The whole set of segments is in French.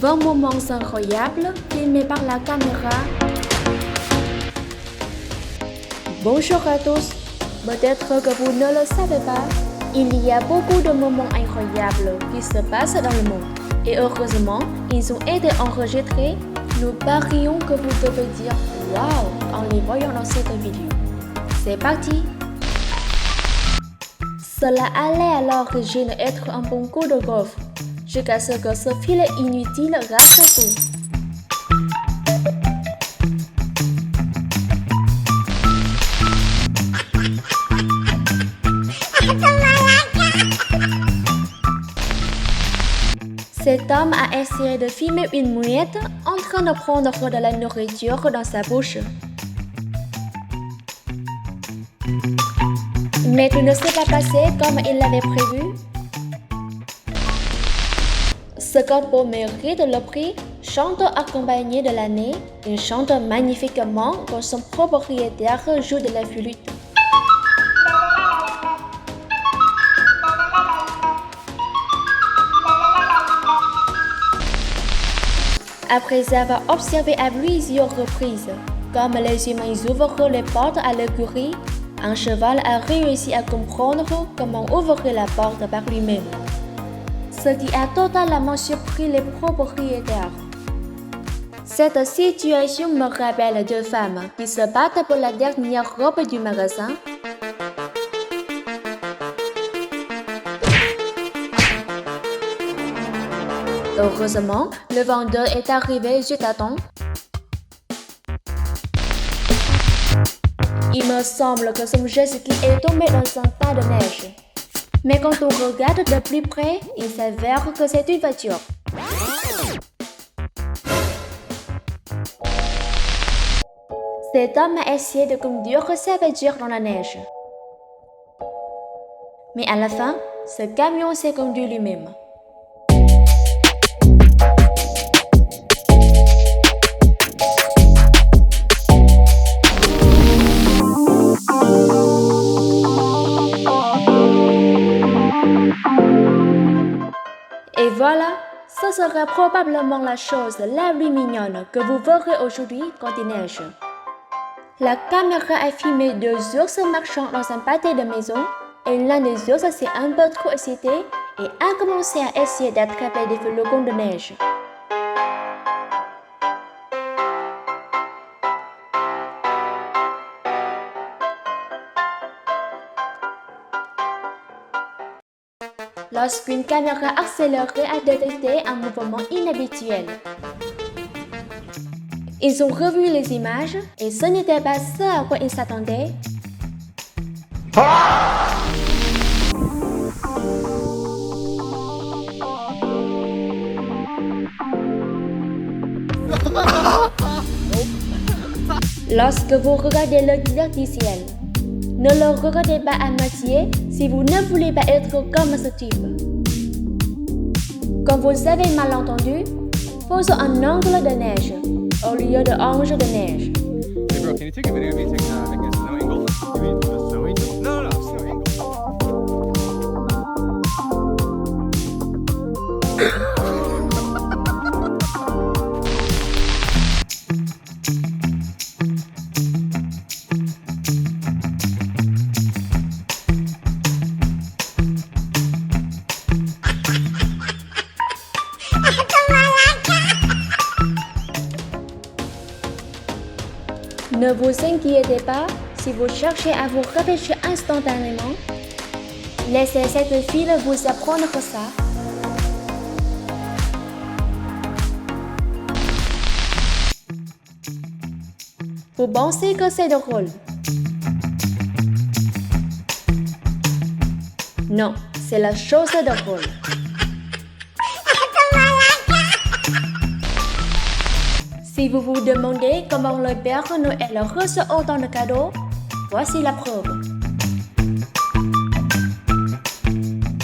20 moments incroyables filmés par la caméra. Bonjour à tous, peut-être que vous ne le savez pas, il y a beaucoup de moments incroyables qui se passent dans le monde. Et heureusement, ils ont été enregistrés. Nous parions que vous devez dire « Waouh » en les voyant dans cette vidéo. C'est parti! Cela allait à l'origine être un bon coup de golf, jusqu'à ce que ce filet inutile rate tout. Cet homme a essayé de filmer une mouette en train de prendre de la nourriture dans sa bouche. Mais tout ne s'est pas passé comme il l'avait prévu. Ce corbeau mérite le prix chanteur accompagné de l'année. Il chante magnifiquement quand son propriétaire joue de la flûte. Après avoir observé à plusieurs reprises comme les humains ouvrent les portes à l'écurie, un cheval a réussi à comprendre comment ouvrir la porte par lui-même, ce qui a totalement surpris les propriétaires. Cette situation me rappelle deux femmes qui se battent pour la dernière robe du magasin. Heureusement, le vendeur est arrivé juste à temps. Il me semble que son jet ski est tombé dans un tas de neige. Mais quand on regarde de plus près, il s'avère que c'est une voiture. Cet homme a essayé de conduire sa voiture dans la neige. Mais à la fin, ce camion s'est conduit lui-même. Et voilà, ce sera probablement la chose la plus mignonne que vous verrez aujourd'hui quand il neige. La caméra a filmé deux ours marchant dans un pâté de maison et l'un des ours s'est un peu trop excité et a commencé à essayer d'attraper des flocons de neige. Lorsqu'une caméra accélérée a détecté un mouvement inhabituel. Ils ont revu les images et ce n'était pas ce à quoi ils s'attendaient. Lorsque vous regardez le diverticiel, ne le regardez pas à moitié si vous ne voulez pas être comme ce type. Quand vous avez mal entendu, posez un angle de neige au lieu de ange de neige. Hey bro, can you take a video of me taking like a snow angle? You mean the snow angle? No, snow angle. Ne vous inquiétez pas si vous cherchez à vous réfléchir instantanément. Laissez cette fille vous apprendre ça. Vous pensez que c'est drôle? Non, c'est la chose drôle. Si vous vous demandez comment le Père Noël reçoit autant de cadeaux, voici la preuve.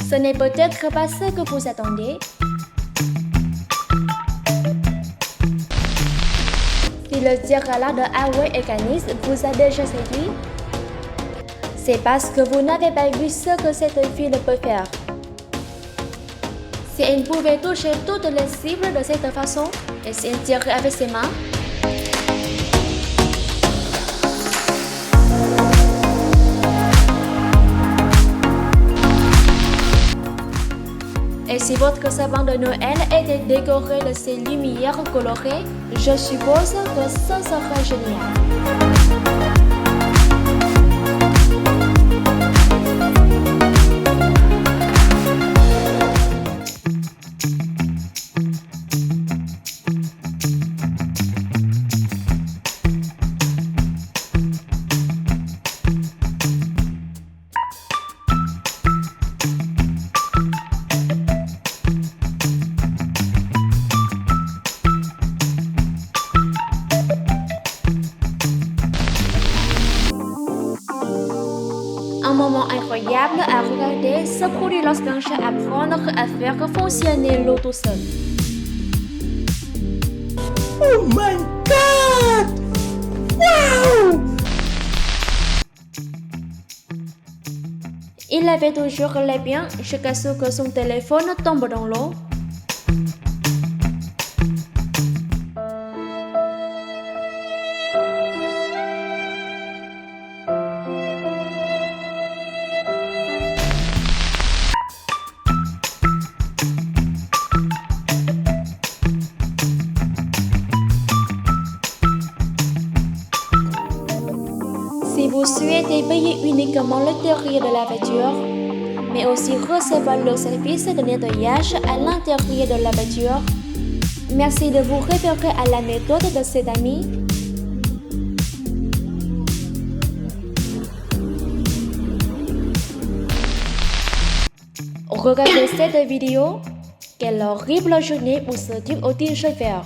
Ce n'est peut-être pas ce que vous attendez. Si le tirala de Hawaii et Canis vous a déjà séduit, c'est parce que vous n'avez pas vu ce que cette fille peut faire. Si elle pouvait toucher toutes les cibles de cette façon et s'intirer avec ses mains, et si votre sapin de Noël était décoré de ces lumières colorées, je suppose que ça serait génial. Un moment incroyable à regarder se produit lorsqu'un chat apprend à faire fonctionner l'eau tout seul. Oh my god! Wow! Il avait toujours les biens jusqu'à ce que son téléphone tombe dans l'eau. Si vous souhaitez payer uniquement l'intérieur de la voiture, mais aussi recevoir le service de nettoyage à l'intérieur de la voiture, merci de vous référer à la méthode de cet ami. Regardez cette vidéo. Quelle horrible journée pour ce type au t-shirt vert.